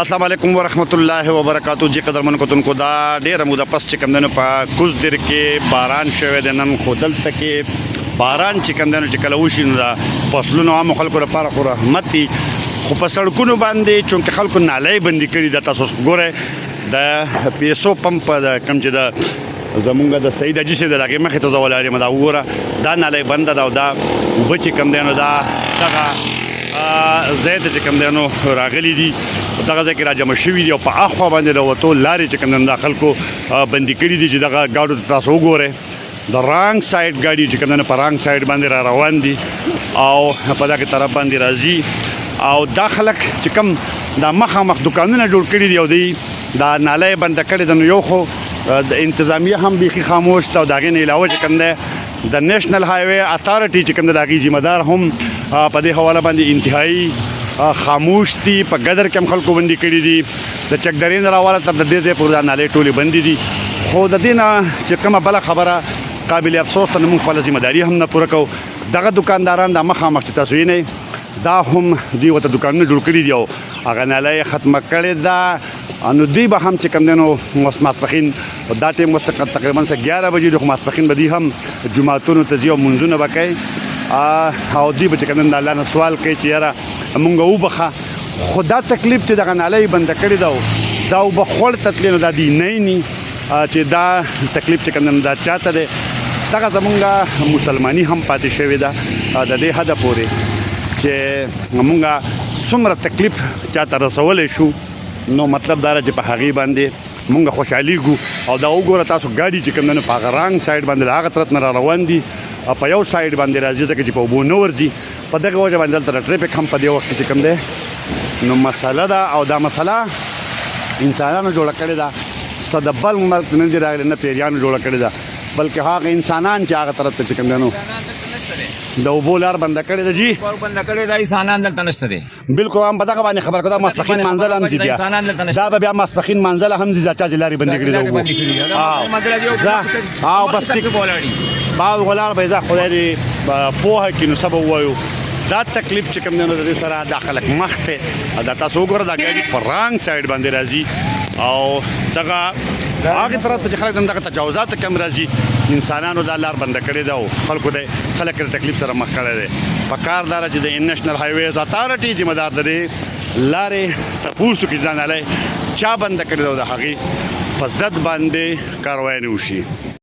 السلام علیکم ورحمۃ اللہ وبرکاتہ جی قدرمن کتونکو دا ډیره موده پس چې کوم دنو په کوزدر کې باران شوی دی نن خو دلته کې باران چې کوم دنو چې کله وشي نو دا فصلونو عام خلکو لپاره خو رحمت دي خو په سړکونو باندې چونکې خلکو نالۍ بندي کړي ده تاسو ګورئ د پیسو پمپ د کوم چې د زمونږ د سید اجي سي د هغې مخې ته زه ولاړ یم دا وګوره دا نالۍ بنده ده او دا اوبه چې کوم دی نو دا دغه ځای ته چې کوم دی نو راغلي دي دغه ځای کې راجمع شوي دي او په اخوا باندې د وتو لارې چې کوم دی دا خلکو بندي کړي دي چې دغه ګاډو ته تاسو وګورئ د رانګ سایډ ګاډي چې کوم دی په رانګ سایډ باندې را روان دي او په دغه طرف باندې راځي او دا خلک چې کوم دا مخامخ دکانونه جوړ کړي دي او دی دا نالۍ بنده کړې ده نو یو خو د انتظامیه هم بیخي خاموش ده او د هغې نه علاوه چې کوم دی د نیشنل هایوے اتارټي چې کوم دی د هغې ذمه دار هم په دې حواله باندې انتهایی خاموش دي په ګدر کې هم خلکو بندي کړي دي د چکدرې نه راواله تر د دې ځای پورې دا نالۍ ټولې بندې دي خو د دې نه چې کومه بله خبره قابل افسوس ته موږ خپله ذمه داري هم نه پوره کوو دغه دکانداران دا مخامخ چې تاسو وینئ دا هم دوی ورته دوکانونه جوړ کړي دي او هغه نالۍ ختمه کړې ده نو دوی به هم چې کوم دی نو ماسپښین دا ټایم اوس تقریبا 11 بجې د ماسپښین به دوی هم جوماتونو ته ځي او لمونځونه به کوي او دوی به چې کوم دی د الله نه سوال کوي چې یاره مونږ وبخه خو دا تکلیف چې دغه نالۍ بنده کړې ده دا اوبه خوړ ته تللی نو دا دوی نه ویني چې دا تکلیف چې کوم دی دا چاته دی دغه زمونږ مسلماني هم پاتې شوې ده د دې حده پورې چې مونږ څومره تکلیف چاته رسولی شو نو مطلب دا چې په هغې باندې مونږ خوشحالیږو او دا وګوره تاسو ګاډي چې کوم دی نو په هغه رانګ سایډ باندې د هغه طرف نه را روان دي په یو سایډ باندې راځي ځکه چې په اوبو نه ورځي په دغه وجه باندې دلته ټریفک هم په دې وخت کې چې کوم دی نو مسله ده او دا مسله انسانانو جوړه کړې ده څه د بل ملک نه دي راغلي نه پیریانو جوړه کړې ده بلکې هغه انسانان چې هغه طرف ته چې کوم دی نو د اوبو لار بنده کړې ده جی بنده کړې ده انسانان دلته نشته دي بالکل هم په دغه باندې خبر کړه ماسپښین منځل هم ځي بیا دا به بیا ماسپښین منځل هم ځي چې لارې بندې کړې ده او بس باو غلار به ځه خدای دې پوهه کړي نو څه به ووایو دا تکلیف چې کوم دی نو د دې سره دا خلک مخ ته دا تاسو وګوره دا ګاډي په رانګ سایډ باندې راځي او دغه هغې طرف ته چې خلک دغه تجاوزات کم راځي انسانانو دا لار بنده کړې ده او خلکو د خلک د تکلیف سره مخ کړی دی په کار دا چې د نیشنل هایویز اتارټي ذمه دار د دې لارې تپوسو کې دا نالۍ چا بنده کړې ده او د هغې په ضد باندې کاروایي وشي